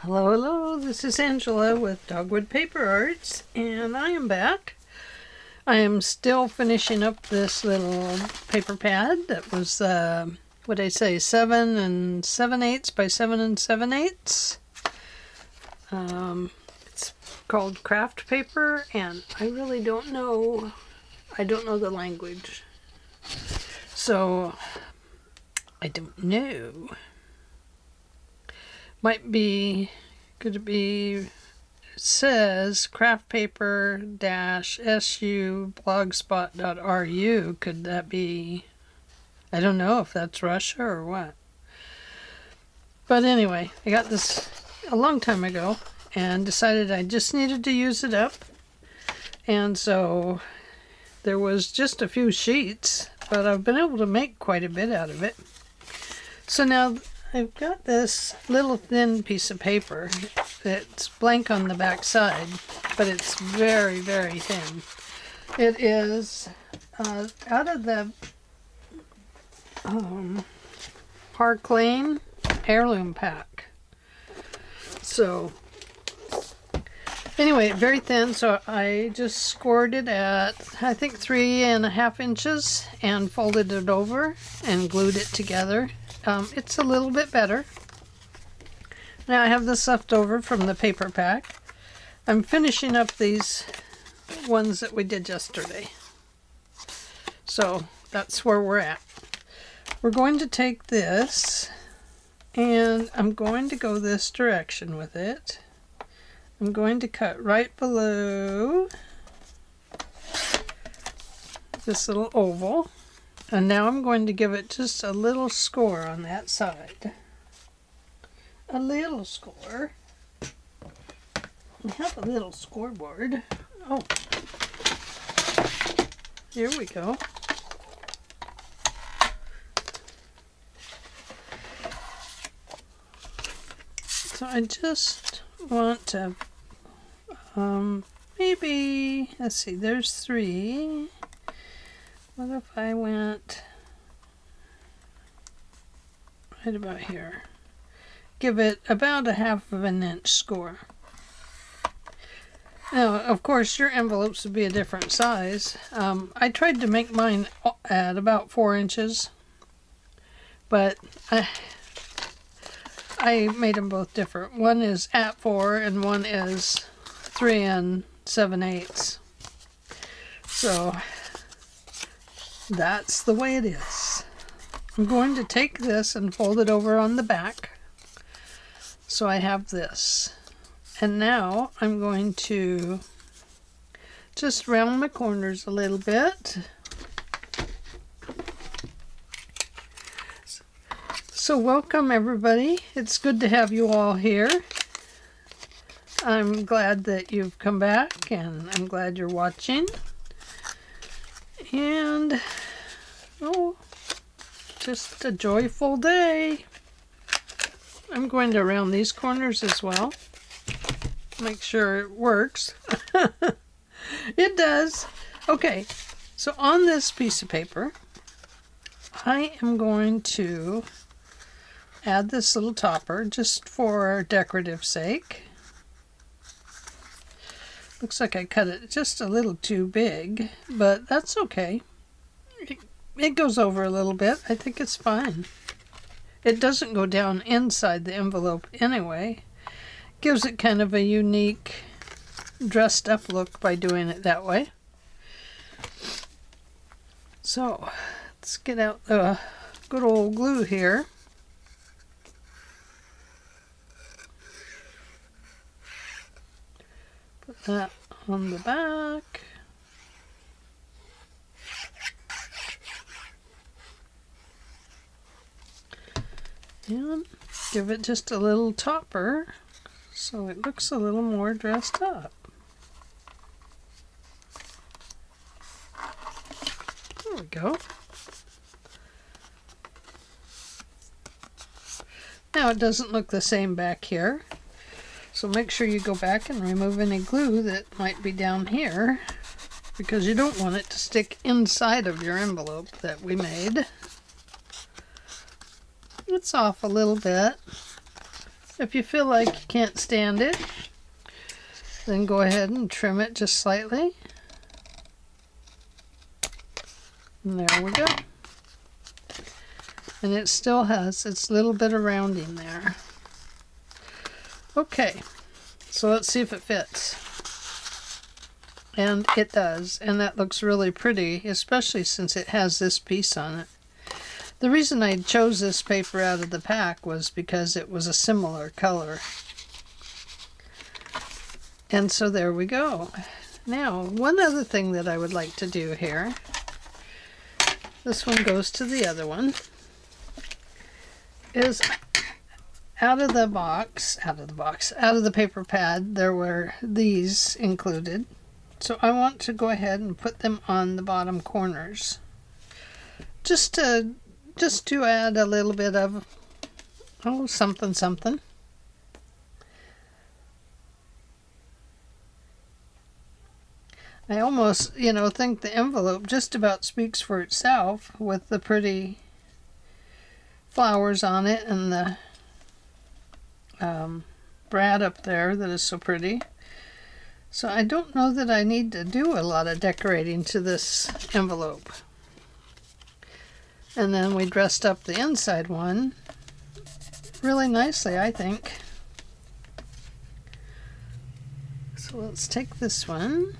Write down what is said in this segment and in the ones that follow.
Hello, hello, this is Angela with Dogwood Paper Arts, and I am back. I am still finishing up this little paper pad that was, what I say, 7 7/8 by 7 7/8. It's called craft paper, and I really don't know, the language. So, I don't know. Could it be, it says craft paper -su blogspot.ru. Could that be, I don't know if that's Russia or what. But anyway, I got this a long time ago and decided I just needed to use it up. And so there was just a few sheets, but I've been able to make quite a bit out of it. So now I've got this little thin piece of paper. It's blank on the back side, but it's very, very thin. It is out of the Park Lane heirloom pack. So anyway, very thin, so I just scored it at, I think, 3.5 inches and folded it over and glued it together. It's a little bit better. Now I have this left over from the paper pack. I'm finishing up these ones that we did yesterday. So that's where we're at. We're going to take this and I'm going to go this direction with it. I'm going to cut right below this little oval. And now I'm going to give it just a little score on that side. A little score. We have a little scoreboard. Oh. Here we go. So I just want to, maybe, let's see, there's 3. What if I went right about here? Give it about 1/2 inch score. Now, of course, your envelopes would be a different size. I tried to make mine at about 4 inches, but I made them both different. One is at 4 and one is 3 7/8. So that's the way it is. I'm going to take this and fold it over on the back. So I have this. And now I'm going to just round my corners a little bit. So welcome everybody. It's good to have you all here. I'm glad that you've come back and I'm glad you're watching. And, oh, just a joyful day. I'm going to round these corners as well. Make sure it works. It does. Okay, so on this piece of paper, I am going to add this little topper just for decorative sake. Looks like I cut it just a little too big, but that's okay. It goes over a little bit. I think it's fine. It doesn't go down inside the envelope anyway. Gives it kind of a unique dressed up look by doing it that way. So let's get out the good old glue here. Put that on the back. And give it just a little topper so it looks a little more dressed up. There we go. Now it doesn't look the same back here. So make sure you go back and remove any glue that might be down here, because you don't want it to stick inside of your envelope that we made. It's off a little bit. If you feel like you can't stand it, then go ahead and trim it just slightly. And there we go. And it still has its little bit of rounding there. Okay, so let's see if it fits. And it does, and that looks really pretty, especially since it has this piece on it. The reason I chose this paper out of the pack was because it was a similar color. And so there we go. Now, one other thing that I would like to do here, this one goes to the other one, is out of the paper pad, there were these included. So I want to go ahead and put them on the bottom corners. Just to add a little bit of, something, something. I almost, think the envelope just about speaks for itself with the pretty flowers on it and the brad up there that is so pretty. So I don't know that I need to do a lot of decorating to this envelope. And then we dressed up the inside one really nicely, I think. So let's take this one.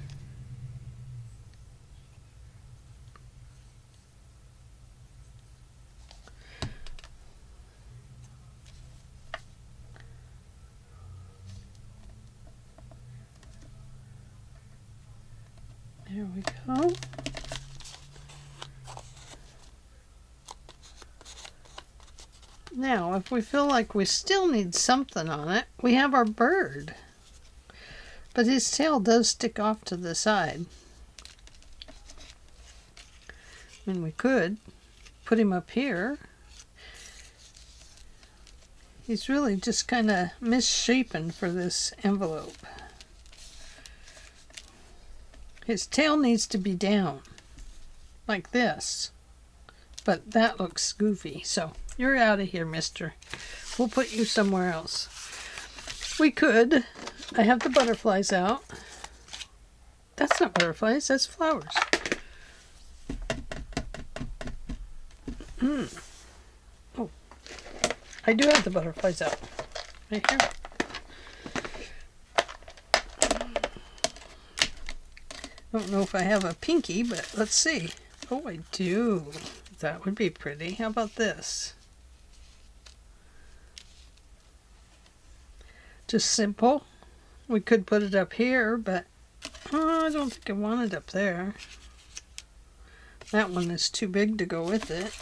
There we go. Now, if we feel like we still need something on it, we have our bird. But his tail does stick off to the side. And we could put him up here. He's really just kind of misshapen for this envelope. His tail needs to be down, like this. But that looks goofy, so you're out of here, mister. We'll put you somewhere else. We could. I have the butterflies out. That's not butterflies, that's flowers. Oh, I do have the butterflies out. Right here. I don't know if I have a pinky, but let's see. Oh, I do. That would be pretty. How about this? Just simple. We could put it up here, but I don't think I want it up there. That one is too big to go with it.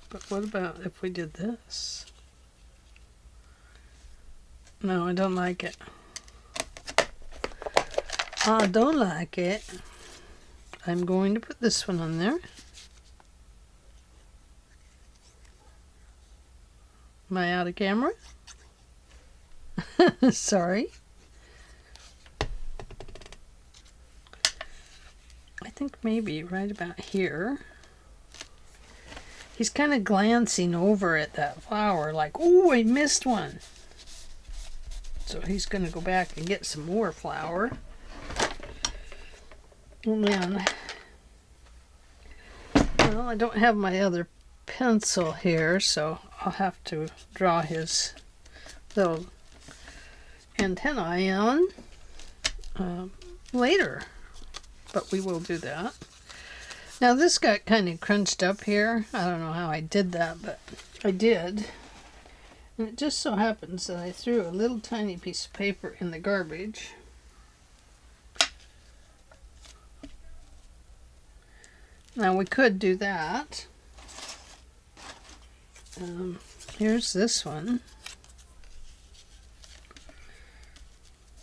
But what about if we did this? No, I don't like it. I don't like it. I'm going to put this one on there. Am I out of camera? Sorry. I think maybe right about here. He's kind of glancing over at that flower like, oh, I missed one. So he's going to go back and get some more flour. And then, well, I don't have my other pencil here, so I'll have to draw his little antennae on later, but we will do that. Now this got kind of crunched up here. I don't know how I did that, but I did. And it just so happens that I threw a little tiny piece of paper in the garbage. Now we could do that. Here's this one.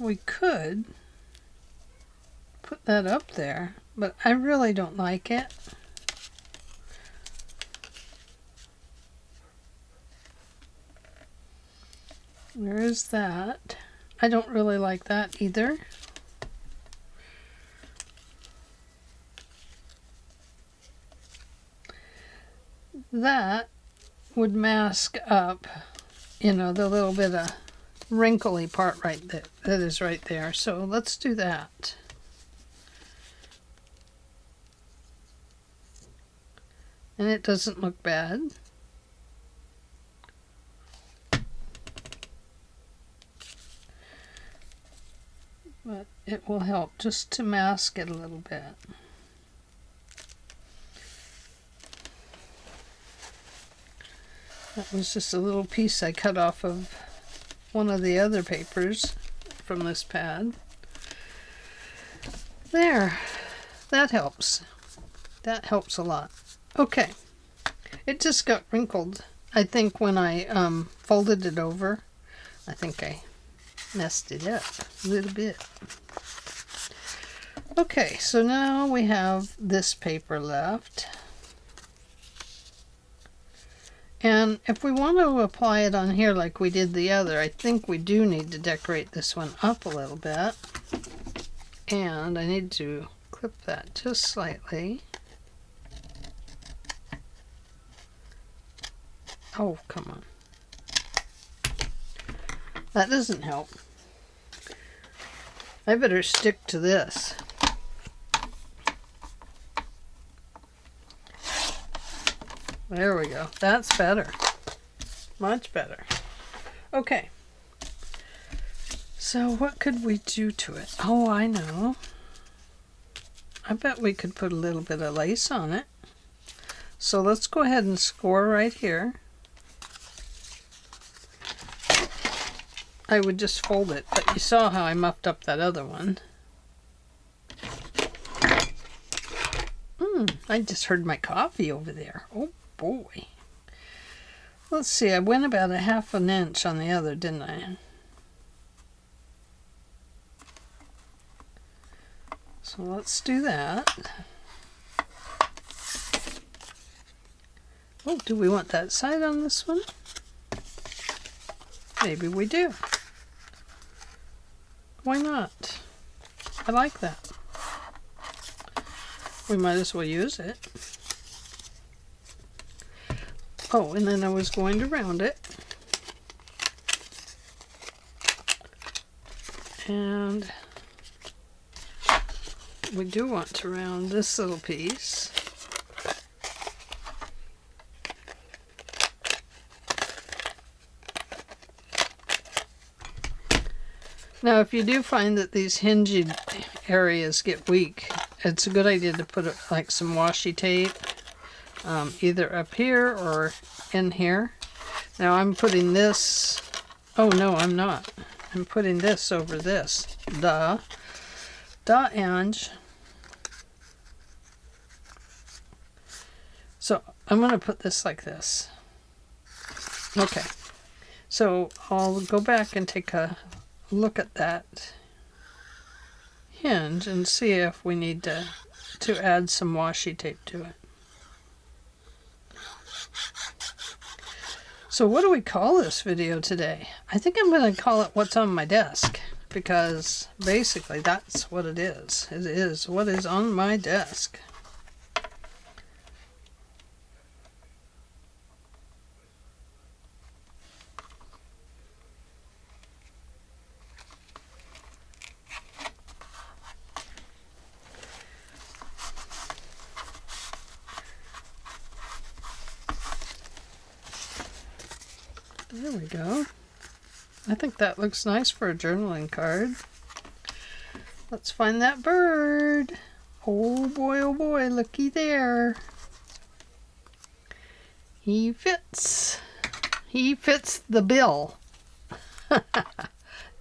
We could put that up there, but I really don't like it. There is that. I don't really like that either. That would mask up you know, the little bit of wrinkly part right there, that is right there. So let's do that. And it doesn't look bad. But it will help just to mask it a little bit. That was just a little piece I cut off of one of the other papers from this pad. There, that helps. That helps a lot. Okay, it just got wrinkled. I think when I folded it over, I think I messed it up a little bit. Okay, so now we have this paper left. And if we want to apply it on here like we did the other, I think we do need to decorate this one up a little bit. And I need to clip that just slightly. Oh, come on. That doesn't help. I better stick to this. There we go. That's better. Much better. Okay. So what could we do to it? Oh, I know. I bet we could put a little bit of lace on it. So let's go ahead and score right here. I would just fold it, but you saw how I muffed up that other one. I just heard my coffee over there. Oh boy. Let's see, I went about a ½ an inch on the other, didn't I? So let's do that. Oh, do we want that side on this one? Maybe we do. Why not? I like that. We might as well use it. Oh, and then I was going to round it. And we do want to round this little piece. Now, if you do find that these hinged areas get weak, it's a good idea to put like some washi tape, either up here or in here. Now I'm putting this, oh no, I'm not. I'm putting this over this. Duh. Duh, Ange. So I'm going to put this like this. Okay. So I'll go back and take a look at that hinge and see if we need to add some washi tape to it. So what do we call this video today? I think I'm going to call it What's on My Desk, because basically that's what it is. It is what is on my desk. There we go. I think that looks nice for a journaling card. Let's find that bird. Oh boy, looky there. He fits. He fits the bill.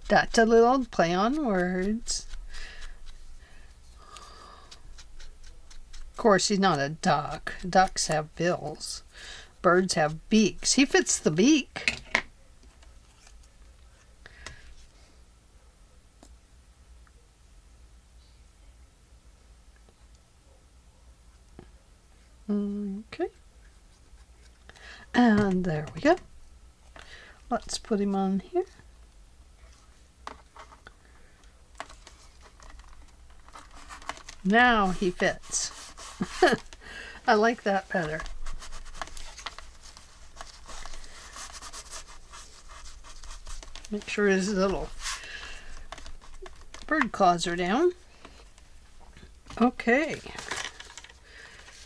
That's a little play on words. Of course, he's not a duck. Ducks have bills. Birds have beaks. He fits the beak. Okay. And there we go. Let's put him on here. Now he fits. I like that better. Make sure his little bird claws are down. Okay.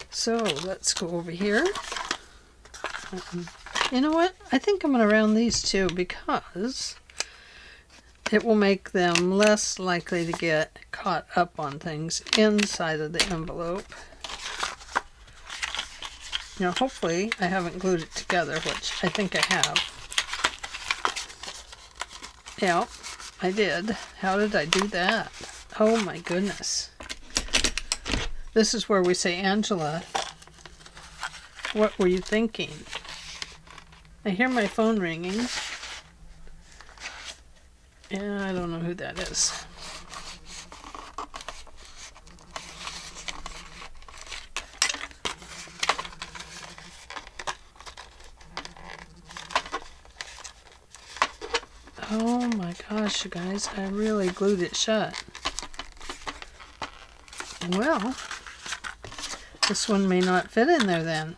So let's go over here. You know what? I think I'm going to round these two because it will make them less likely to get caught up on things inside of the envelope. Now, hopefully, I haven't glued it together, which I think I have. Yeah, I did. How did I do that? Oh my goodness. This is where we say, Angela, what were you thinking? I hear my phone ringing. And I don't know who that is. Oh my gosh, you guys, I really glued it shut. Well, this one may not fit in there then.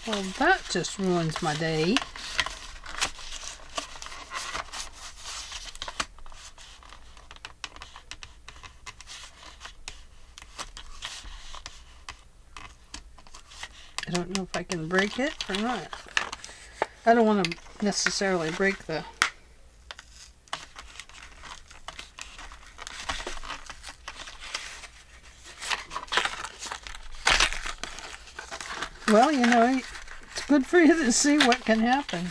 Well, that just ruins my day. I don't know if I can break it or not. I don't want to necessarily break the... Well, you know, it's good for you to see what can happen.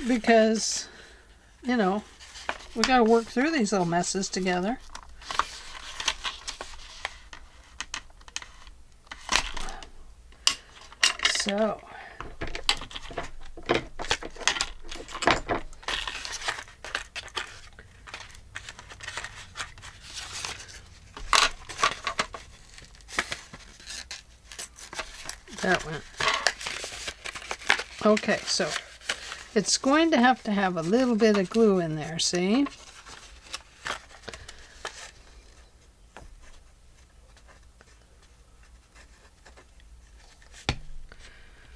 Because, you know, we got to work through these little messes together. So... that went. Okay, so it's going to have a little bit of glue in there, see?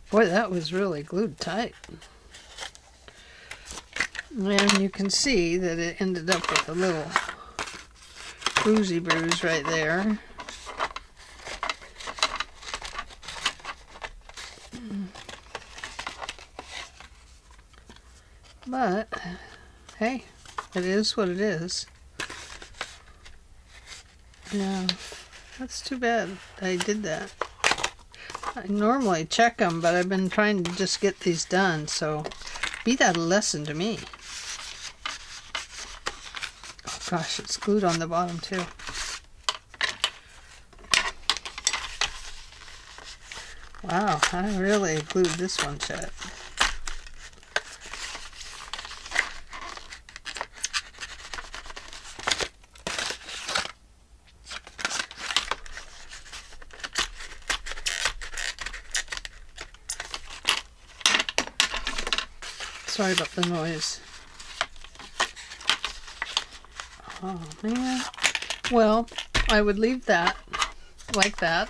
Boy, that was really glued tight. And you can see that it ended up with a little bruisey bruise right there. But, hey, it is what it is. Yeah, that's too bad I did that. I normally check them, but I've been trying to just get these done, so be that a lesson to me. Oh gosh, it's glued on the bottom too. Wow, I really glued this one shut. Sorry about the noise. Oh man. Well, I would leave that like that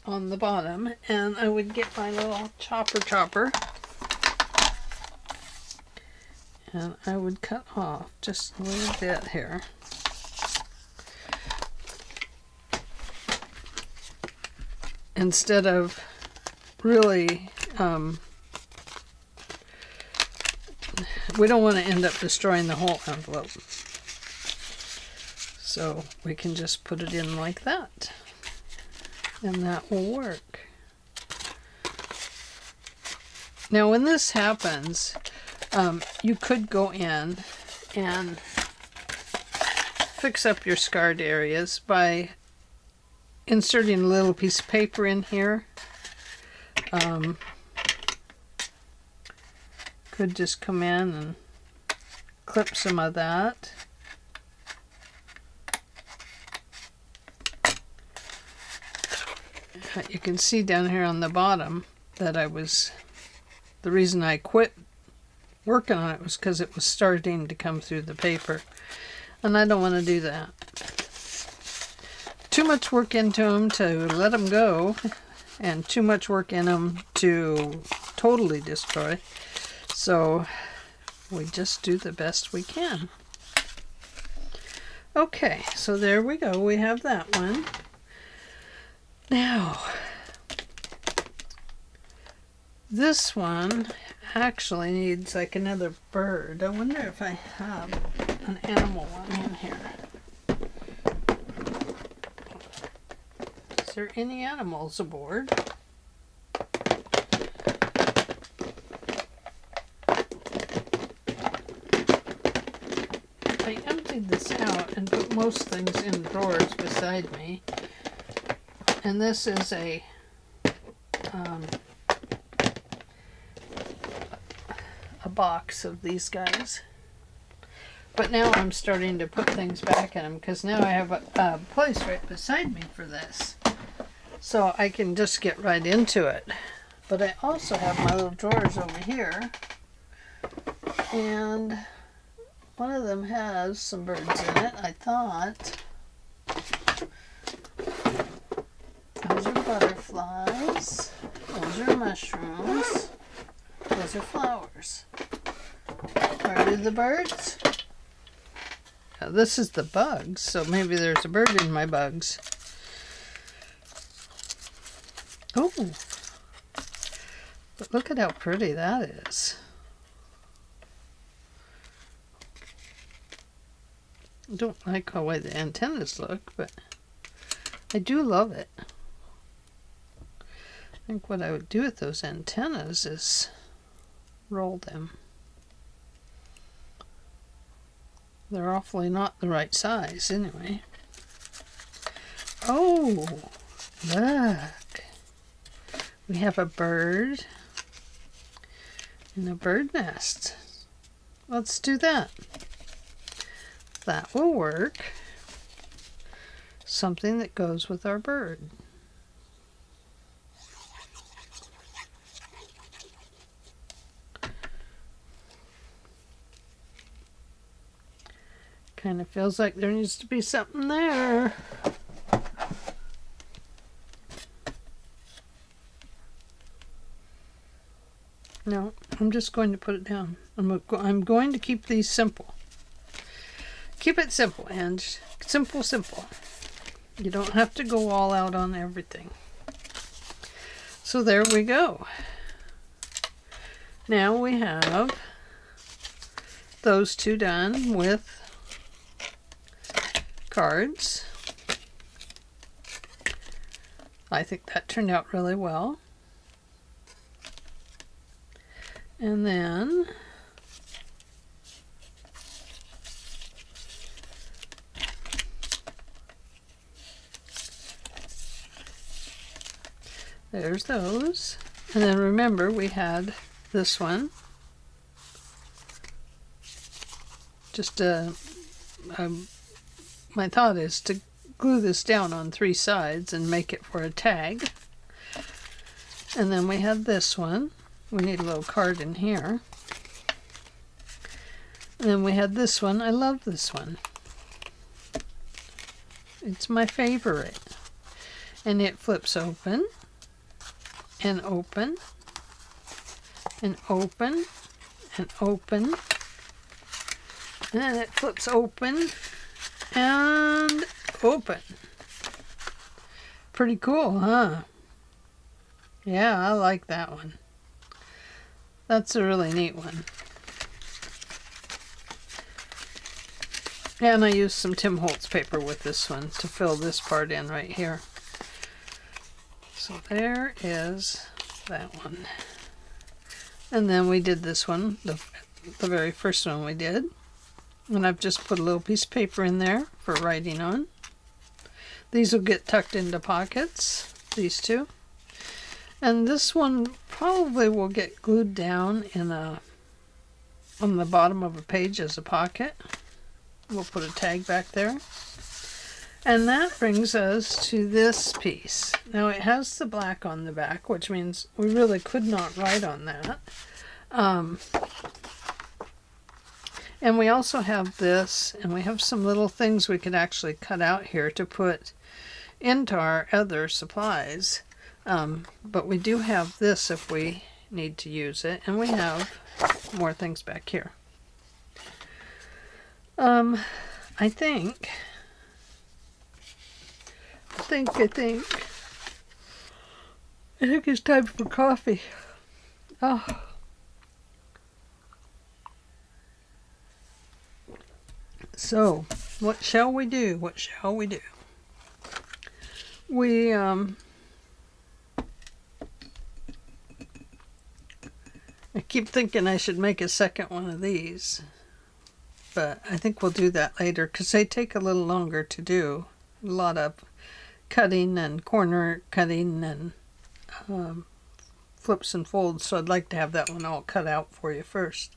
on the bottom, and I would get my little chopper and I would cut off just a little bit here. Instead of really we don't want to end up destroying the whole envelope. So we can just put it in like that. And that will work. Now when this happens, you could go in and fix up your scarred areas by inserting a little piece of paper in here. Could just come in and clip some of that. You can see down here on the bottom that the reason I quit working on it was because it was starting to come through the paper, and I don't want to do that. Too much work into them to let them go, and too much work in them to totally destroy. So we just do the best we can. Okay, so there we go. We have that one. Now, this one actually needs like another bird. I wonder if I have an animal one in here. Is there any animals aboard? I emptied this out and put most things in drawers beside me. And this is a box of these guys. But now I'm starting to put things back in them because now I have a place right beside me for this. So I can just get right into it. But I also have my little drawers over here. And one of them has some birds in it, I thought. Those are butterflies. Those are mushrooms. Those are flowers. Are the birds? Now this is the bugs, so maybe there's a bird in my bugs. Oh! But look at how pretty that is. I don't like the way the antennas look, but I do love it. I think what I would do with those antennas is roll them. They're awfully not the right size anyway. Oh, look. We have a bird in a bird nest. Let's do that. That will work. Something that goes with our bird. Kind of feels like there needs to be something there. No, I'm just going to put it down. I'm going to keep these simple. Keep it simple, Ange. Simple, simple. You don't have to go all out on everything. So there we go. Now we have those two done with cards. I think that turned out really well. And then there's those. And then remember we had this one. Just my thought is to glue this down on 3 sides and make it for a tag. And then we had this one. We need a little card in here. And then we had this one. I love this one. It's my favorite. And it flips open and open and open and open. And then it flips open and open. Pretty cool, huh? Yeah, I like that one. That's a really neat one. And I used some Tim Holtz paper with this one to fill this part in right here. So there is that one. And then we did this one, the very first one we did. And I've just put a little piece of paper in there for writing on. These will get tucked into pockets, these two. And this one probably will get glued down in on the bottom of a page as a pocket. We'll put a tag back there. And that brings us to this piece. Now it has the black on the back, which means we really could not write on that. And we also have this, and we have some little things we could actually cut out here to put into our other supplies. But we do have this if we need to use it. And we have more things back here. I think it's time for coffee. Oh. So, what shall we do? What shall we do? I keep thinking I should make a second one of these, but I think we'll do that later because they take a little longer to do. A lot of cutting and corner cutting and flips and folds, so I'd like to have that one all cut out for you first.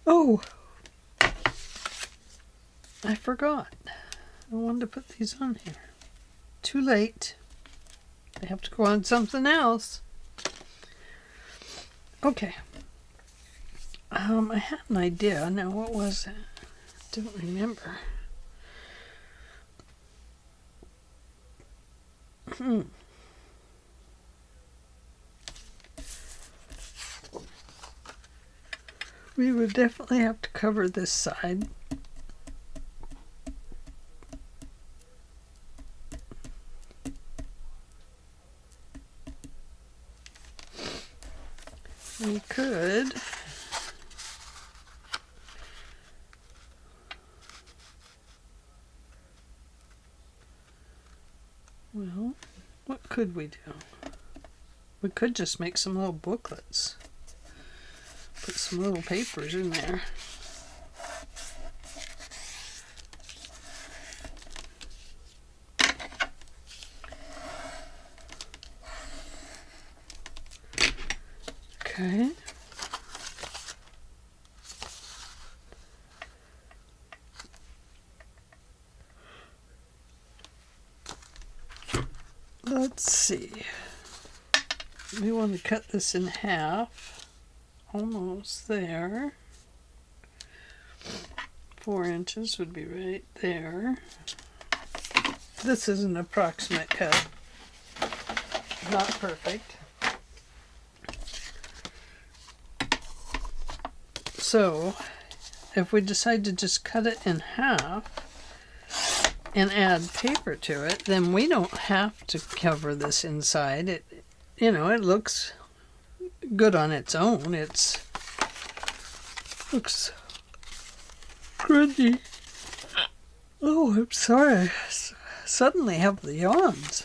Oh, I forgot. I wanted to put these on here. Too late. They have to go on something else. Okay. I had an idea. Now, what was it? Don't remember. We would definitely have to cover this side. We could well, what could we do? We could just make some little booklets. Put some little papers in there. Okay. Let's see. We want to cut this in half. Almost there. 4 inches would be right there. This is an approximate cut. Not perfect. So, if we decide to just cut it in half and add paper to it, then we don't have to cover this inside. It looks good on its own. Looks grungy. Oh, I'm sorry. I suddenly have the yawns.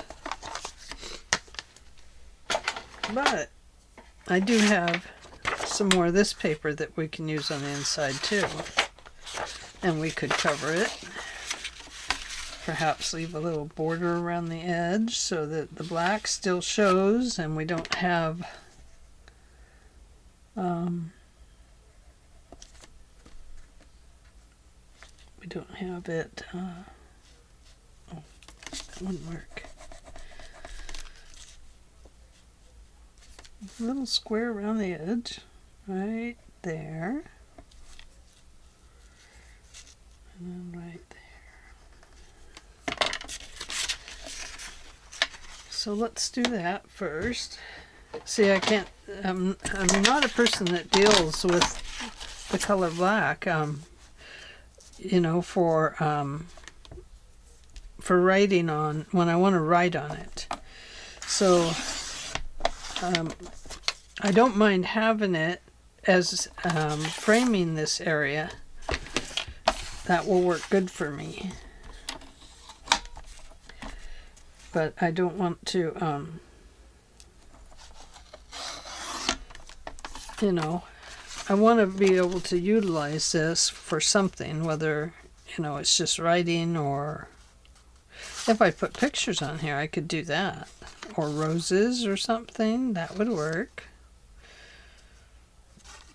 But I do have some more of this paper that we can use on the inside too. And we could cover it. Perhaps leave a little border around the edge so that the black still shows and we don't have it oh, that wouldn't work. A little square around the edge right there and then right there. So let's do that first. See, I'm not a person that deals with the color black, for writing on, when I want to write on it. So, I don't mind having it as framing this area. That will work good for me. But I don't want to, I want to be able to utilize this for something, whether, it's just writing or if I put pictures on here, I could do that. Or roses or something, that would work.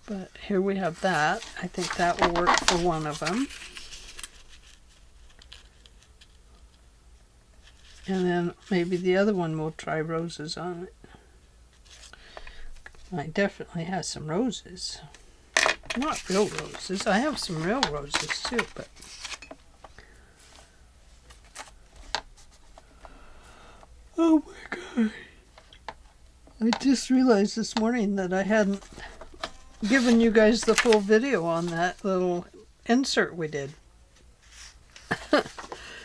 But here we have that. I think that will work for one of them. And then maybe the other one will try roses on it. I definitely have some roses. Not real roses. I have some real roses too, but oh my god. I just realized this morning that I hadn't given you guys the full video on that little insert we did.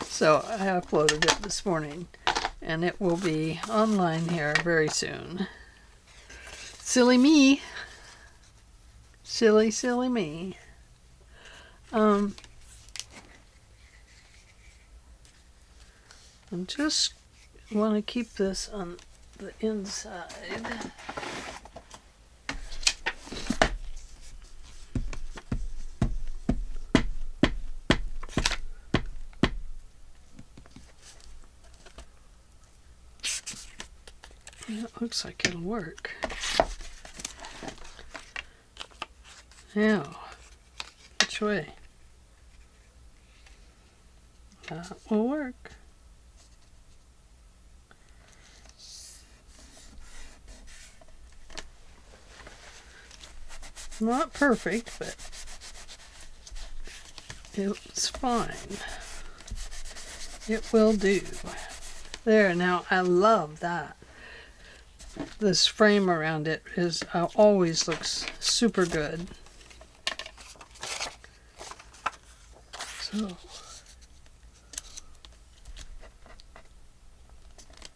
So I uploaded it this morning and it will be online here very soon. Silly me. Silly, silly me. I just want to keep this on the inside. Yeah, it looks like it'll work. Now, which way? That will work. Not perfect, but it's fine. It will do. There, now I love that. This frame around it is always looks super good. So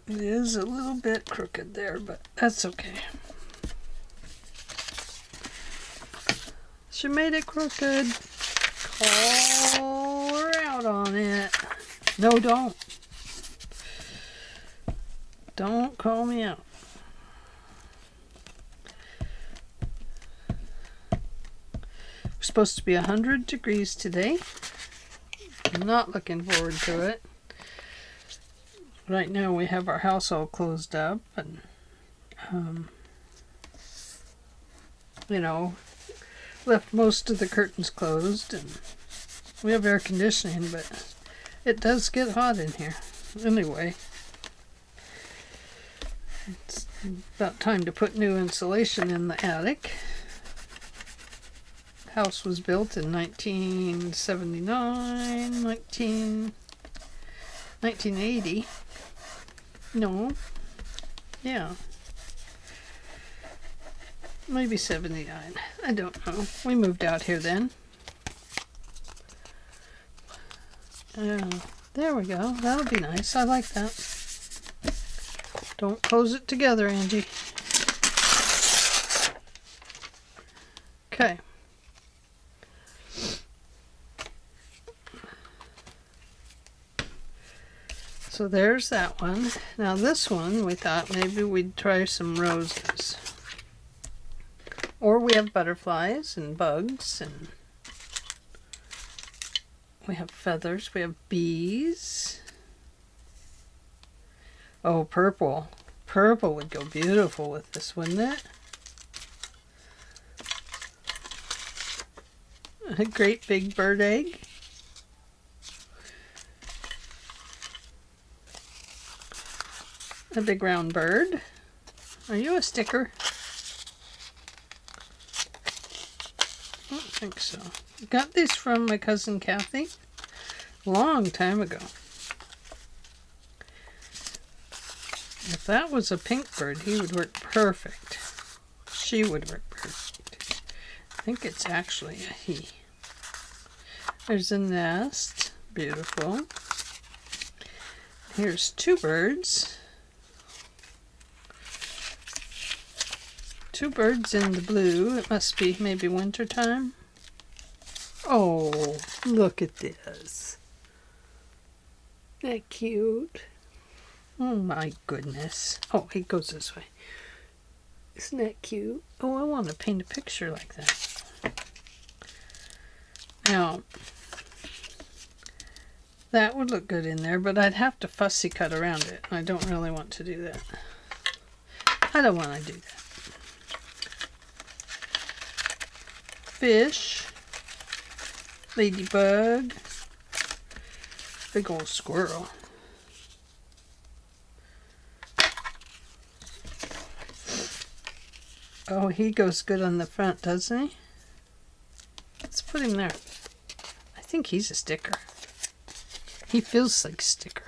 it is a little bit crooked there, but that's okay. She made it crooked. Call her out on it. No, don't. Don't call me out. We're supposed to be 100 degrees today. I'm not looking forward to it. Right now we have our house all closed up and, you know, left most of the curtains closed, and we have air conditioning, but it does get hot in here. Anyway, it's about time to put new insulation in the attic. House was built in 1979, 1980. No, yeah. Maybe 79. I don't know. We moved out here then. There we go. That'll be nice. I like that. Don't close it together, Angie. Okay. So there's that one. Now this one, we thought maybe we'd try some roses. Or we have butterflies and bugs, and we have feathers, we have bees. Oh, purple. Purple would go beautiful with this, wouldn't it? A great big bird egg. A big round bird. Are you a sticker? I don't think so. Got these from my cousin Kathy a long time ago. If that was a pink bird, he would work perfect. She would work perfect. I think it's actually a he. There's a nest. Beautiful. Here's two birds. Two birds in the blue. It must be maybe winter time. Oh, look at this. Isn't that cute? Oh my goodness. Oh, it goes this way. Isn't that cute? Oh, I want to paint a picture like that. Now, that would look good in there, but I'd have to fussy cut around it. I don't really want to do that. I don't want to do that. Fish, ladybug, big old squirrel. Oh, he goes good on the front, doesn't he? Let's put him there. I think he's a sticker. He feels like a sticker.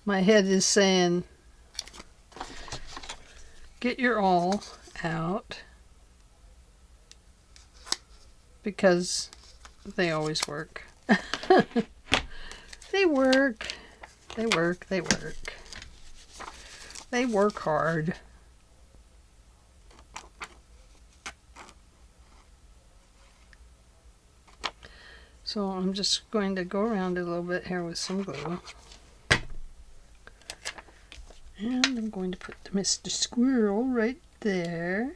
My head is saying, get your awl out, because they always work. They work. They work. They work. They work hard. So I'm just going to go around it a little bit here with some glue. And I'm going to put the Mr. Squirrel right there.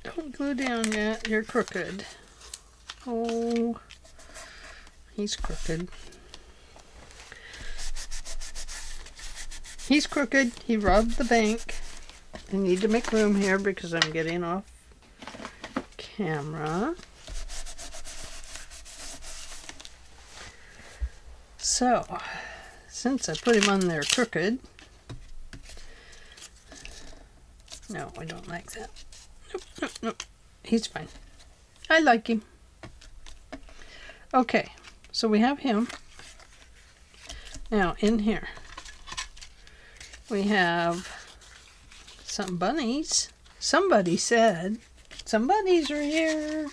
Don't glue down yet, you're crooked. Oh, he's crooked. He's crooked. He robbed the bank. I need to make room here because I'm getting off camera. So, since I put him on there crooked, no, I don't like that. Nope, nope, nope. He's fine. I like him. Okay, so we have him. Now, in here, we have some bunnies. Somebody said, some bunnies are here.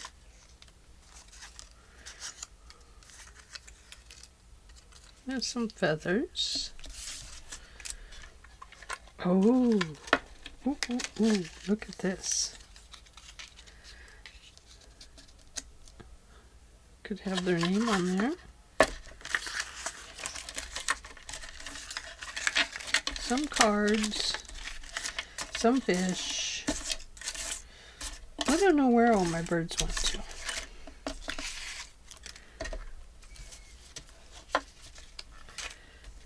There's some feathers. Oh, ooh, ooh, ooh, look at this. Could have their name on there. Some cards, some fish. I don't know where all my birds went to.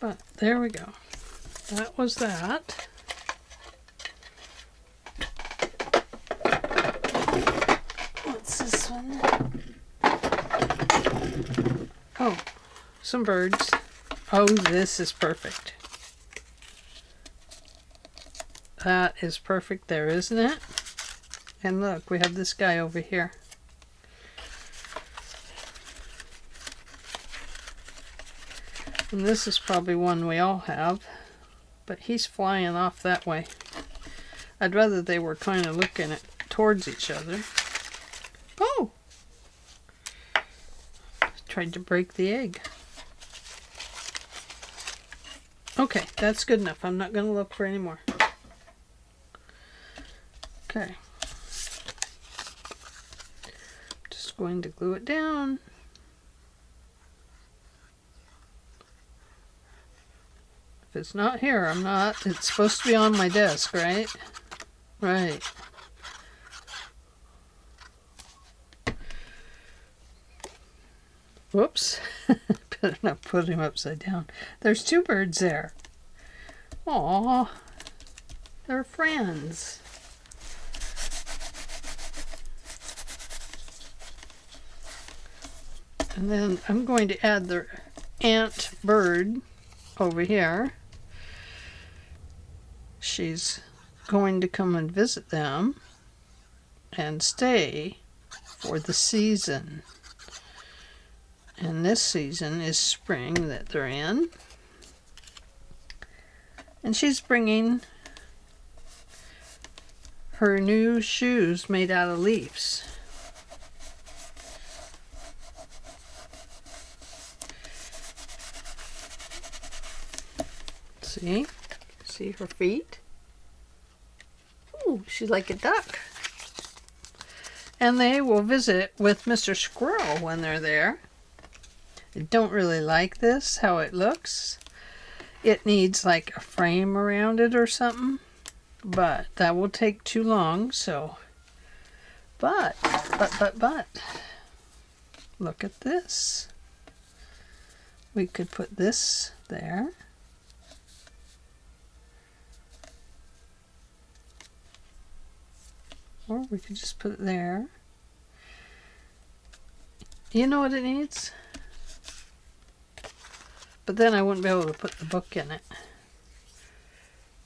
But there we go. That was that. What's this one? Oh, some birds. Oh, this is perfect. That is perfect there, isn't it? And look, we have this guy over here. And this is probably one we all have, but he's flying off that way. I'd rather they were kind of looking towards each other. Oh! Tried to break the egg. Okay, that's good enough. I'm not going to look for any more. Okay. Just going to glue it down. If it's not here, I'm not. It's supposed to be on my desk, right? Right. Whoops. Better not put him upside down. There's two birds there. Aw. They're friends. And then I'm going to add the ant bird over here. She's going to come and visit them and stay for the season. And this season is spring that they're in. And she's bringing her new shoes made out of leaves. See? See her feet? Ooh, she's like a duck. And they will visit with Mr. Squirrel when they're there. I don't really like this, how it looks. It needs like a frame around it or something. But that will take too long, so. But. Look at this. We could put this there. Or we could just put it there. You know what it needs? But then I wouldn't be able to put the book in it.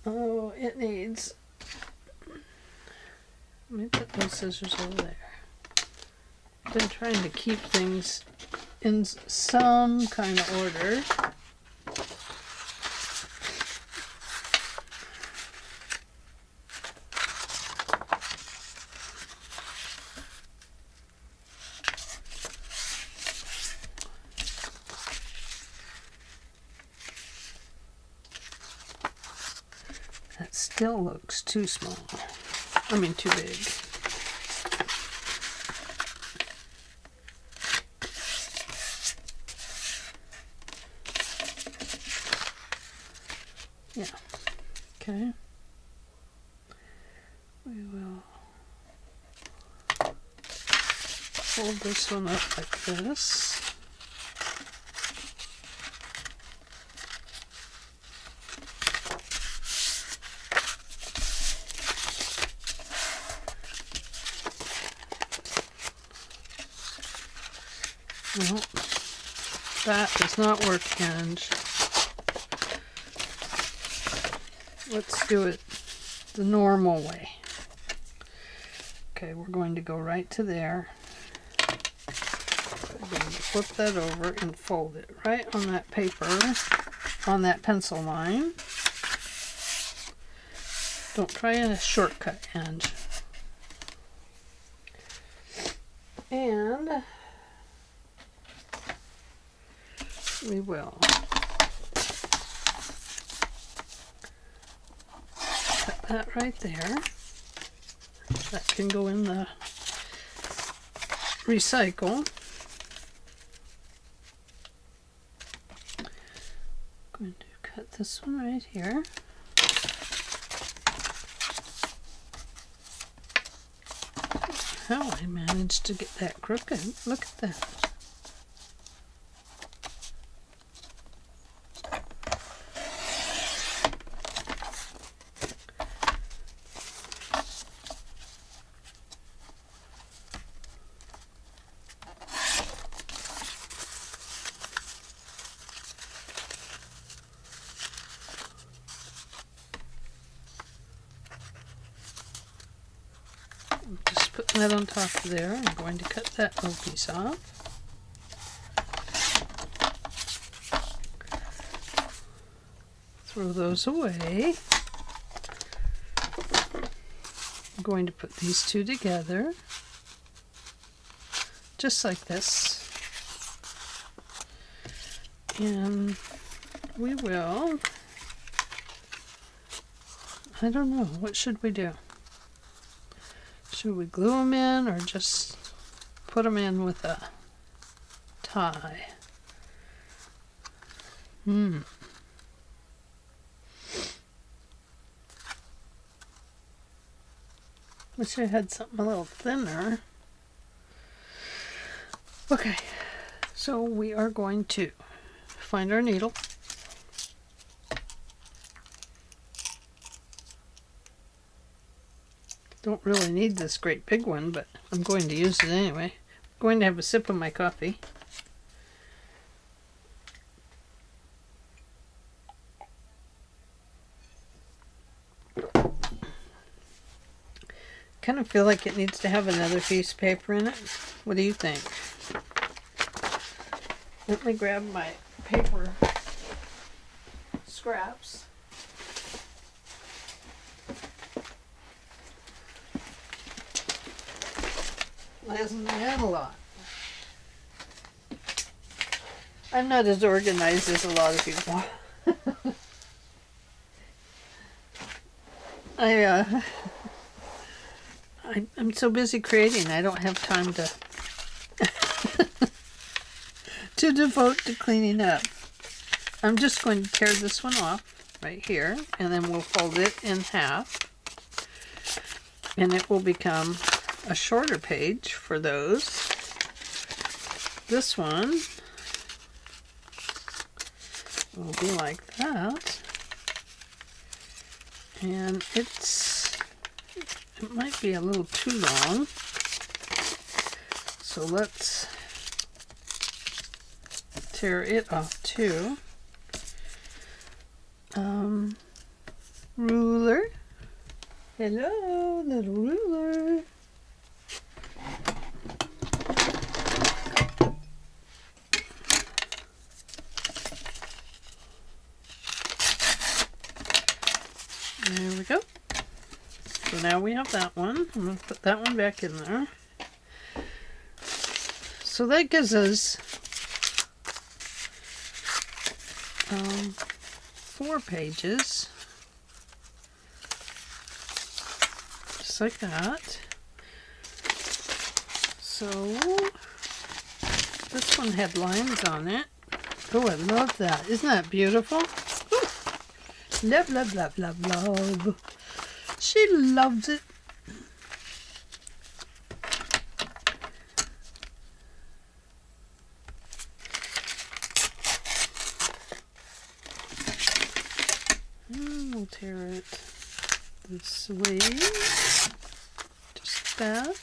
Oh, it needs... Let me put those scissors over there. I've been trying to keep things in some kind of order. That still looks too small. I mean, too big. Yeah. Okay. We will fold this one up like this. No, that does not work, Ange. Let's do it the normal way. Okay, we're going to go right to there. We're going to flip that over and fold it right on that paper, on that pencil line. Don't try a shortcut, Ange. And we will put that right there. That can go in the recycle. I'm going to cut this one right here. How I managed to get that crooked. Look at that. Just putting that on top of there. I'm going to cut that little piece off. Throw those away. I'm going to put these two together. Just like this. And we will, I don't know, what should we do? Should we glue them in or just put them in with a tie? Wish I had something a little thinner. Okay, so we are going to find our needle. Don't really need this great big one, but I'm going to use it anyway. I'm going to have a sip of my coffee. Kind of feel like it needs to have another piece of paper in it. What do you think? Let me grab my paper scraps. Hasn't had a lot. I'm not as organized as a lot of people. I'm so busy creating, I don't have time to to devote to cleaning up. I'm just going to tear this one off right here, and then we'll fold it in half, and it will become a shorter page for those. This one will be like that, and it might be a little too long, so let's tear it off too. Ruler. Hello, little ruler. now we have that one. I'm going to put that one back in there. So that gives us 4 pages. Just like that. So this one had lines on it. Oh, I love that. Isn't that beautiful? Ooh. Love, love, love, love, love. She loves it. And we'll tear it this way. Just that.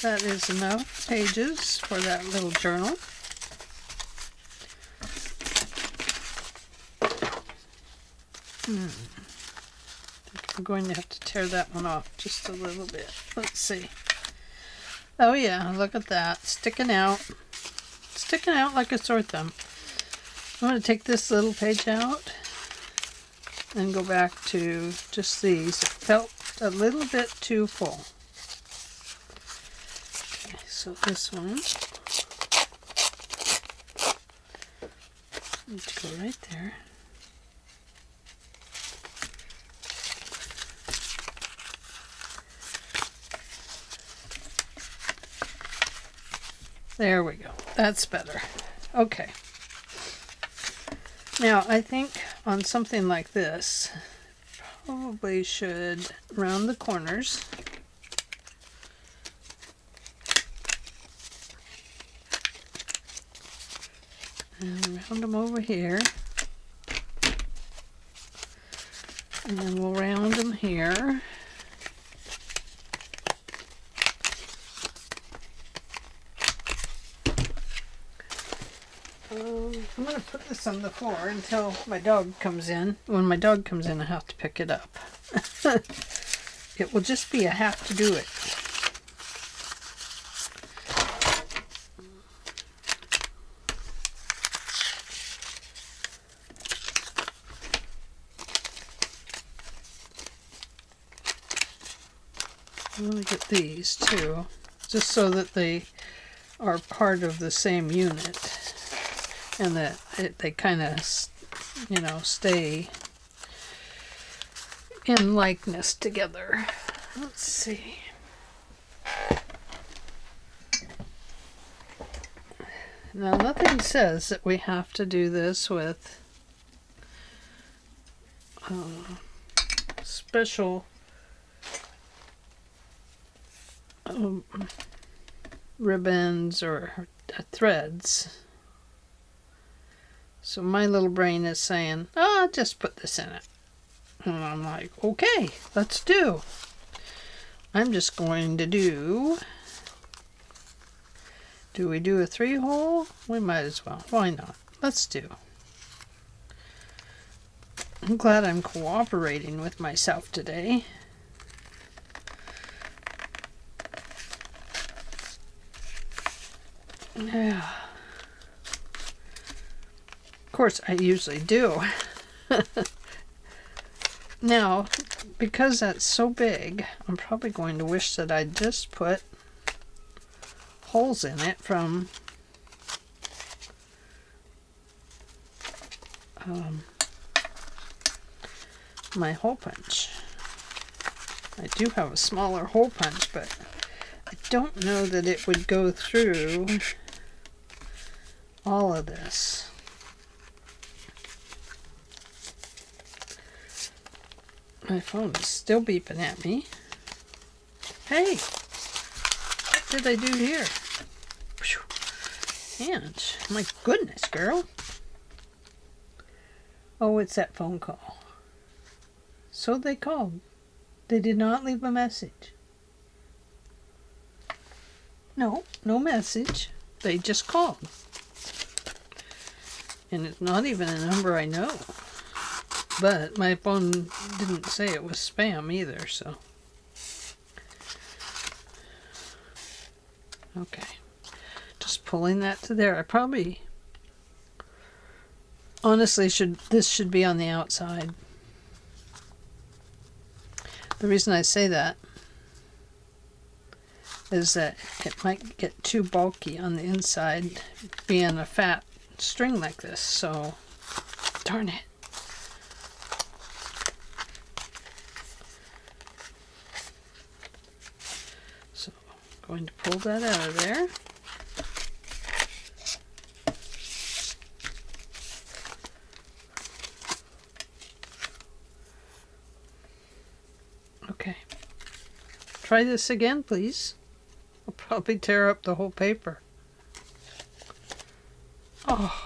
That is enough pages for that little journal. I'm going to have to tear that one off just a little bit. Let's see. Oh yeah, look at that. Sticking out. Sticking out like a sore thumb. I'm going to take this little page out and go back to just these. It felt a little bit too full. Okay, so this one needs to go right there. There we go. That's better. Okay. Now, I think on something like this, probably should round the corners. And round them over here. And then we'll round them here. I'm going to put this on the floor until my dog comes in. When my dog comes in, I have to pick it up. It will just be a have to do it. I'm going to get these too, just so that they are part of the same unit. And that they kind of, you know, stay in likeness together. Let's see. Now, nothing says that we have to do this with special ribbons or threads. So my little brain is saying, oh, just put this in it. And I'm like, okay, let's do. I'm just going to do we do a 3-hole? We might as well. Why not? Let's do. I'm glad I'm cooperating with myself today. Yeah. Of course, I usually do. Now, because that's so big, I'm probably going to wish that I'd just put holes in it from my hole punch. I do have a smaller hole punch, but I don't know that it would go through all of this. My phone is still beeping at me. Hey, what did I do here? And my goodness, girl. Oh, it's that phone call. So they called. They did not leave a message. No, no message. They just called. And it's not even a number I know. But my phone didn't say it was spam either, so. Okay. Just pulling that to there. I probably, honestly, this should be on the outside. The reason I say that is that it might get too bulky on the inside being a fat string like this, so darn it. So I'm going to pull that out of there. Okay. Try this again, please. I'll probably tear up the whole paper. Oh.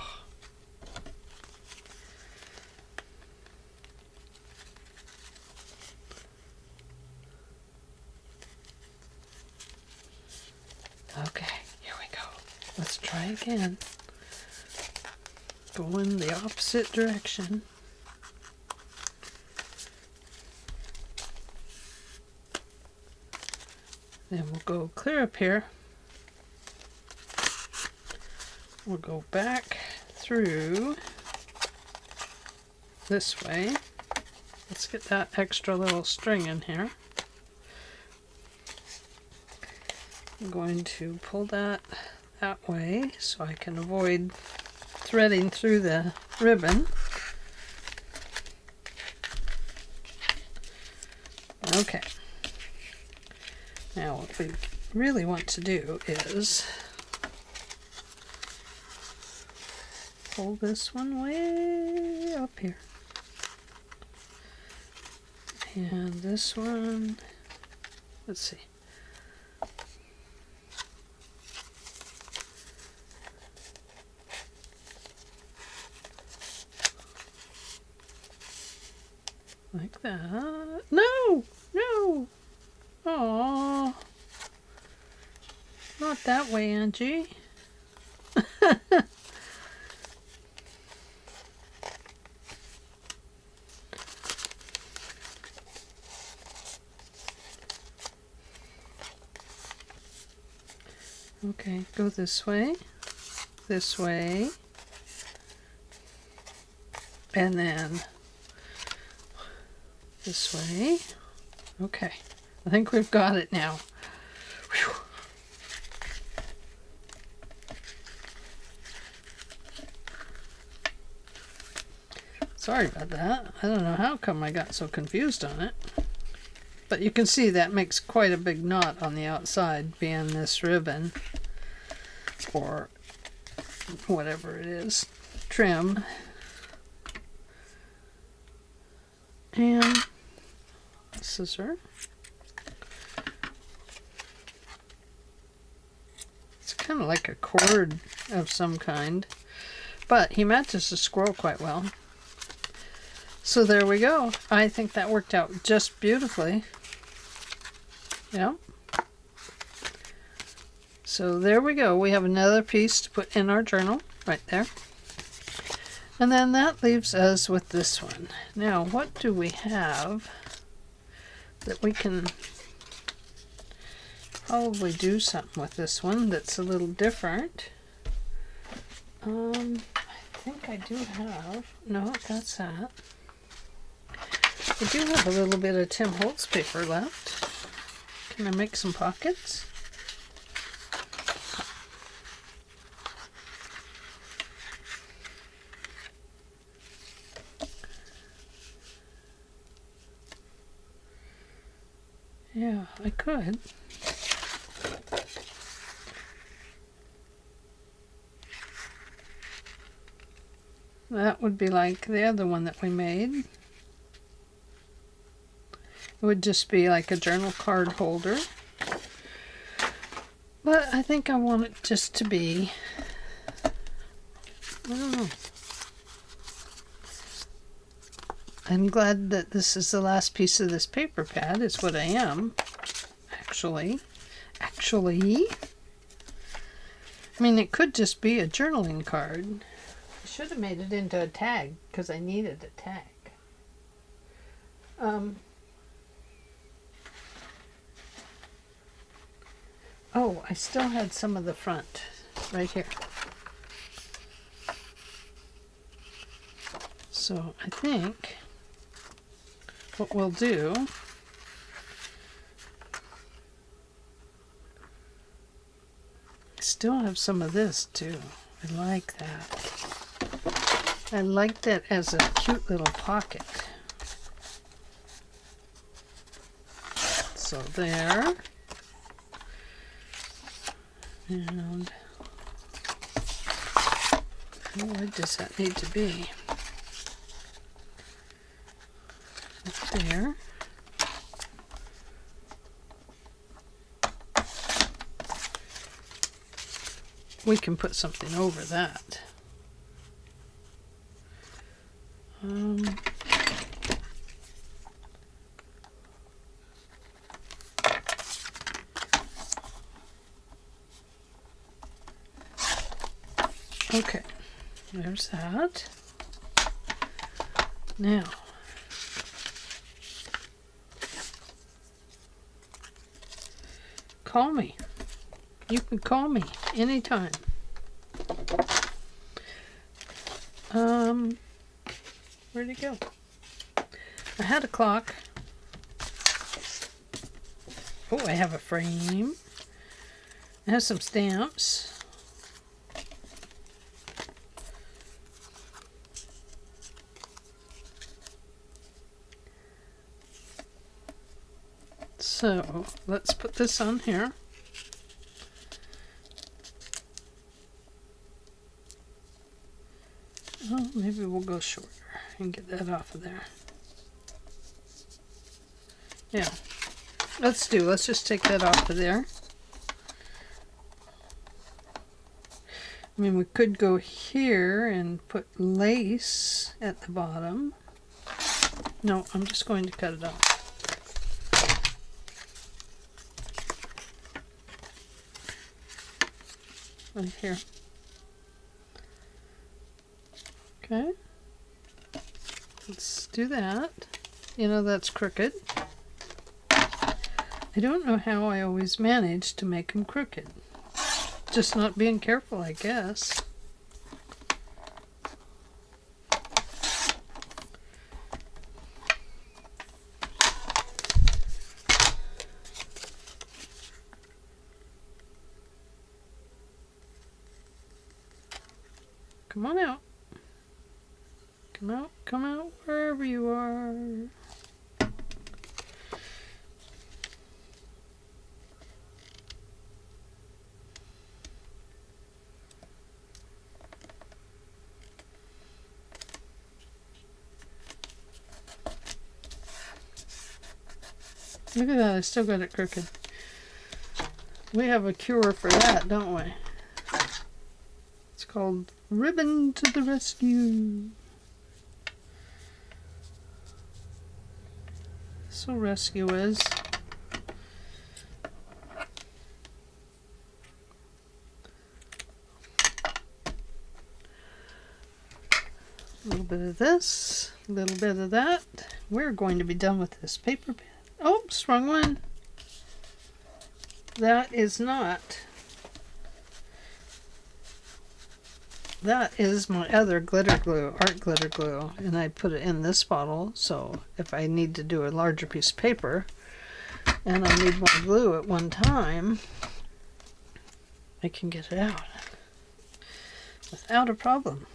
Okay, here we go. Let's try again. Go in the opposite direction. Then we'll go clear up here. We'll go back through this way. Let's get that extra little string in here. I'm going to pull that way so I can avoid threading through the ribbon. Okay. Now what we really want to do is pull this one way up here. And this one, let's see. Like that. No! No! Aww. Not that way, Angie. Okay, go this way, and then this way. Okay, I think we've got it now. Whew. Sorry about that. I don't know how come I got so confused on it. But you can see that makes quite a big knot on the outside, being this ribbon, or whatever it is, trim. And scissor. It's kind of like a cord of some kind, but he matches the squirrel quite well. So there we go. I think that worked out just beautifully. Yeah. So there we go. We have another piece to put in our journal right there. And then that leaves us with this one. Now, what do we have that we can probably do something with this one that's a little different? I think I do have, no, that's that. I do have a little bit of Tim Holtz paper left. Can I make some pockets? Yeah, I could. That would be like the other one that we made. It would just be like a journal card holder. But I think I want it just to be, I don't know. I'm glad that this is the last piece of this paper pad, is what I am, actually. I mean, it could just be a journaling card. I should have made it into a tag, because I needed a tag. Oh, I still had some of the front right here. So I think what we'll do still have some of this too. I like that. I like that as a cute little pocket. So there. And how wide does that need to be? Up there. We can put something over that. Okay, there's that. Now, call me. You can call me anytime. Where'd it go? I had a clock. Oh, I have a frame. It has some stamps. So let's put this on here. Oh, maybe we'll go shorter and get that off of there. Yeah, let's just take that off of there. I mean, we could go here and put lace at the bottom. No, I'm just going to cut it off. Right here. Okay. Let's do that. You know, that's crooked. I don't know how I always manage to make them crooked. Just not being careful, I guess. Come on out. Come out wherever you are. Look at that, I still got it crooked. We have a cure for that, don't we? It's called Ribbon to the Rescue. So rescue is. A little bit of this, a little bit of that. We're going to be done with this paper pen. Oops, wrong one. That is not. That is my other glitter glue, art glitter glue, and I put it in this bottle, so if I need to do a larger piece of paper and I need more glue at one time, I can get it out without a problem.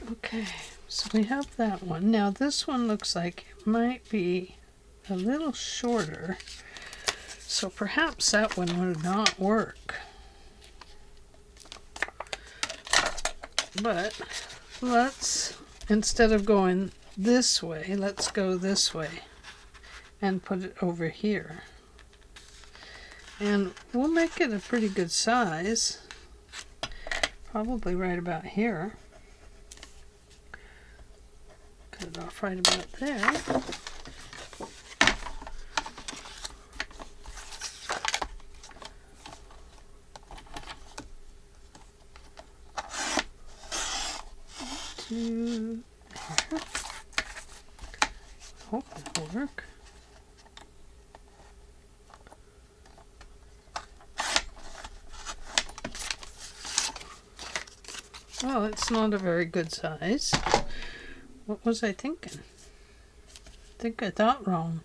Okay, so we have that one. Now this one looks like it might be a little shorter, so perhaps that one would not work. But let's, instead of going this way, let's go this way and put it over here. And we'll make it a pretty good size, probably right about here. Cut it off right about there. to there. Hope that'll work. Well, it's not a very good size. What was I thinking? I think I thought wrong.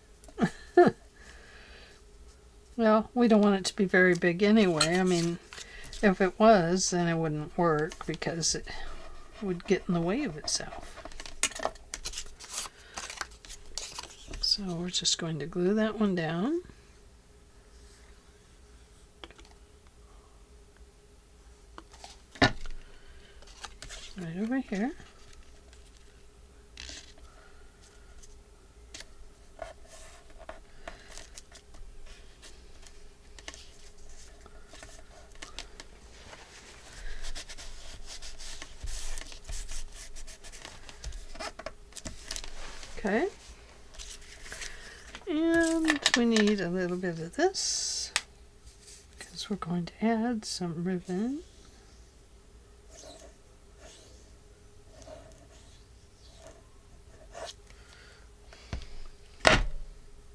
Well, we don't want it to be very big anyway. I mean, if it was, then it wouldn't work because it would get in the way of itself. So we're just going to glue that one down. Right over here. Okay. And we need a little bit of this because we're going to add some ribbon.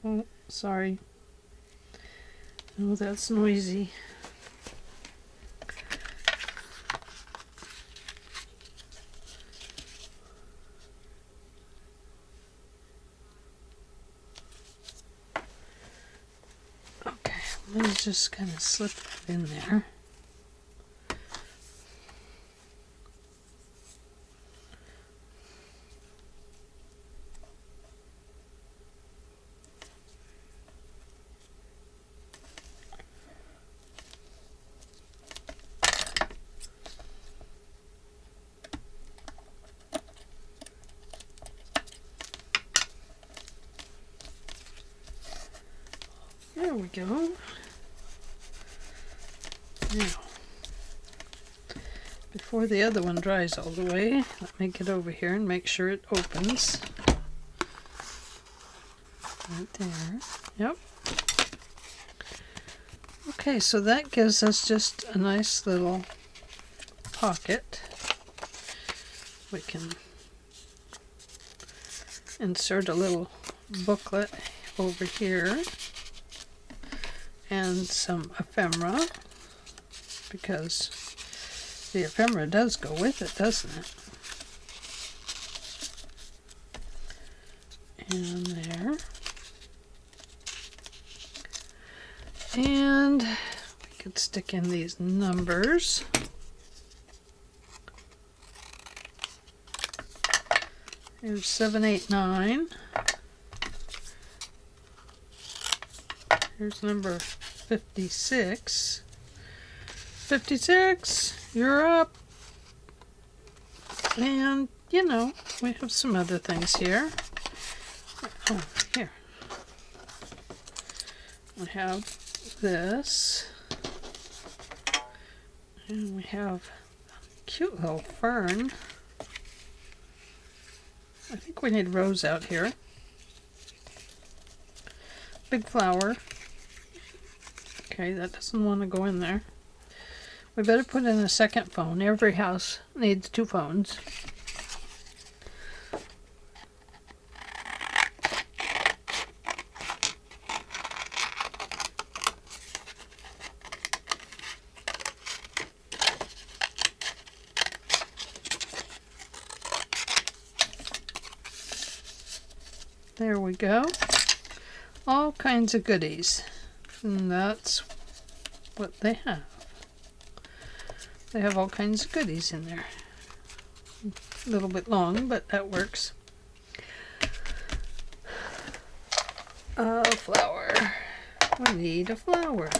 Oh, sorry. Oh, that's noisy. Okay, let's just kind of slip that in there. There we go. Now, before the other one dries all the way, let me get over here and make sure it opens. Right there. Yep. Okay, so that gives us just a nice little pocket. We can insert a little booklet over here. And some ephemera, because the ephemera does go with it, doesn't it? And there. And we could stick in these numbers. Here's 789. Here's number 56. 56, you're up. And, you know, we have some other things here. Oh, here. We have this. And we have a cute little fern. I think we need rose out here. Big flower. Okay, that doesn't want to go in there. We better put in a second phone. Every house needs 2 phones. There we go. All kinds of goodies. And that's what they have. They have all kinds of goodies in there. A little bit long, but that works. A flower. We need a flower.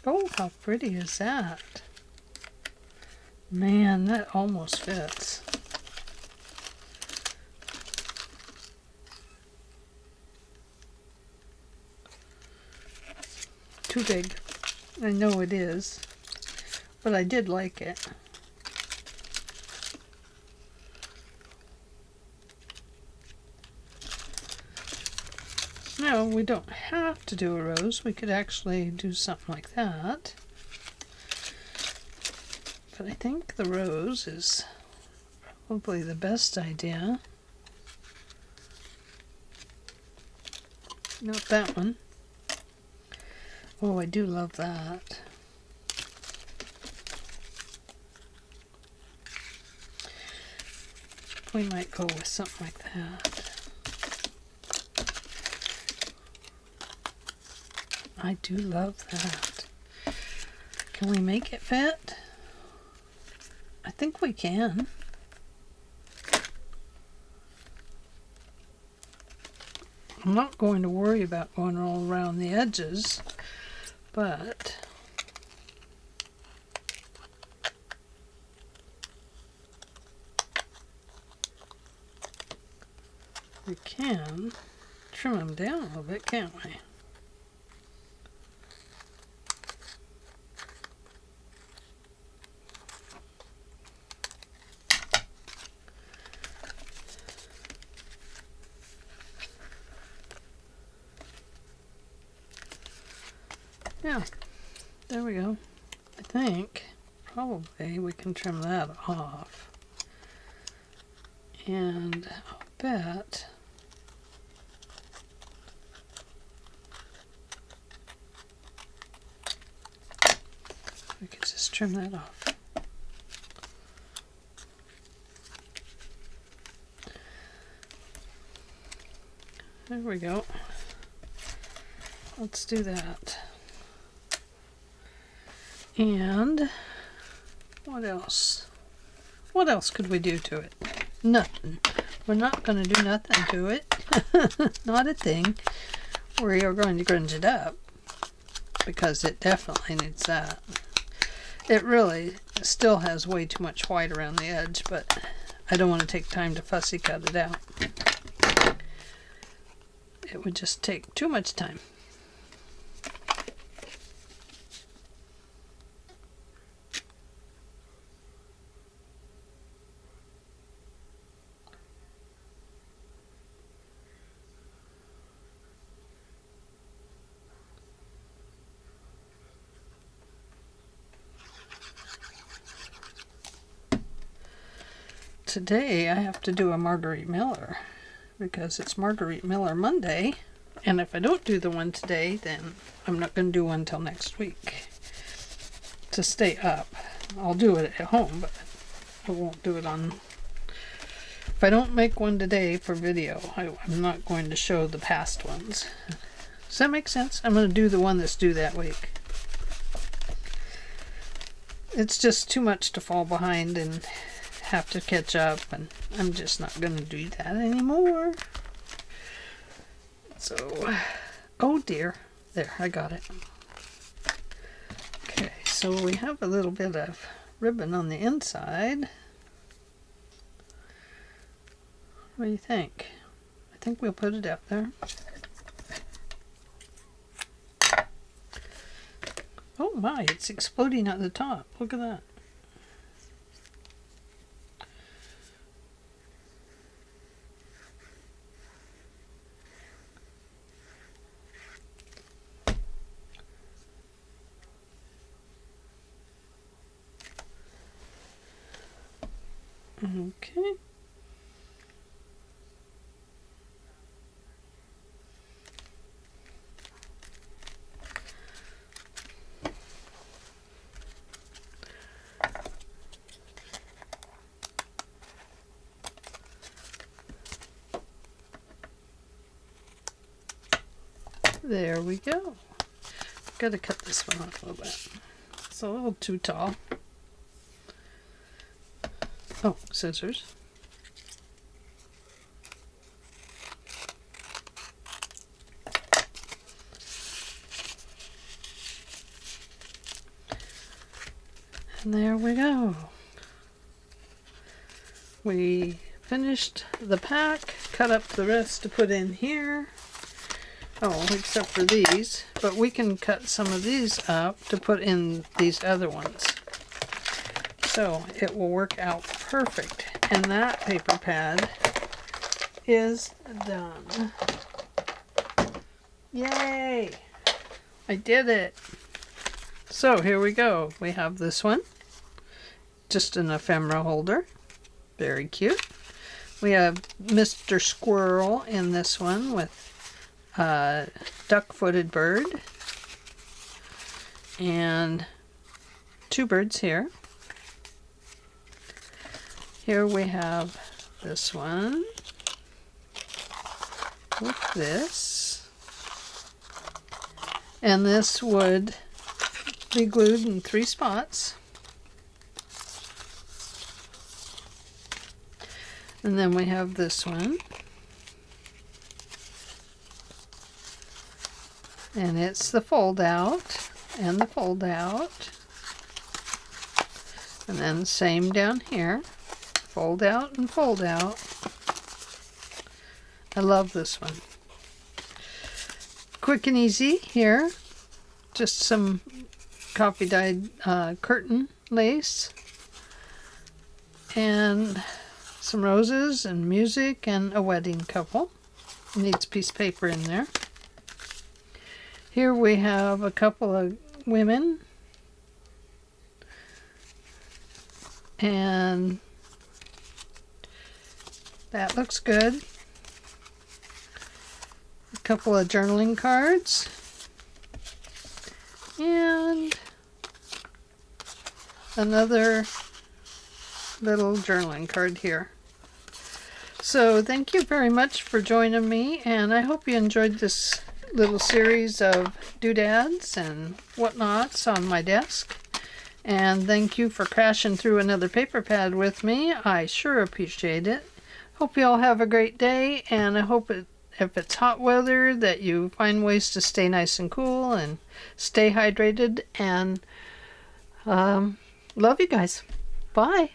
Oh, how pretty is that? Man, that almost fits. Too big. I know it is, but I did like it. No, we don't have to do a rose. We could actually do something like that. but I think the rose is probably the best idea. Not that one. Oh, I do love that. We might go with something like that. I do love that. Can we make it fit? I think we can. I'm not going to worry about going all around the edges, but we can trim them down a little bit, can't we? Yeah, there we go. I think probably we can trim that off. And I'll bet we could just trim that off. There we go. Let's do that. And what else? What else could we do to it? Nothing. We're not going to do nothing to it. Not a thing. We are going to grunge it up because it definitely needs that. It really still has way too much white around the edge, but I don't want to take time to fussy cut it out. It would just take too much time. Today I have to do a Marguerite Miller because it's Marguerite Miller Monday, and if I don't do the one today, then I'm not going to do one till next week to stay up. I'll do it at home, but I won't do it on... If I don't make one today for video, I'm not going to show the past ones. Does that make sense? I'm going to do the one that's due that week. It's just too much to fall behind and have to catch up, and I'm just not going to do that anymore. So, oh dear. There, I got it. Okay, so we have a little bit of ribbon on the inside. What do you think? I think we'll put it out there. Oh my, it's exploding at the top. Look at that. Okay. There we go. Got to cut this one off a little bit. It's a little too tall. Oh, scissors. And there we go. We finished the pack, cut up the rest to put in here. Oh, except for these, but we can cut some of these up to put in these other ones. So it will work out perfect. And that paper pad is done. Yay! I did it! So here we go. We have this one. just an ephemera holder. Very cute. We have Mr. Squirrel in this one with a duck-footed bird. And 2 birds here. Here we have this one with this. And this would be glued in 3 spots. And then we have this one. And it's the fold out and the fold out. And then same down here. Fold out and fold out. I love this one. Quick and easy here. Just some coffee dyed curtain lace. And some roses and music and a wedding couple. Needs a piece of paper in there. Here we have a couple of women. And that looks good. A couple of journaling cards. And another little journaling card here. So thank you very much for joining me, and I hope you enjoyed this little series of doodads and whatnots on my desk. And thank you for crashing through another paper pad with me. I sure appreciate it. Hope you all have a great day, and I hope if it's hot weather that you find ways to stay nice and cool and stay hydrated, and love you guys. Bye.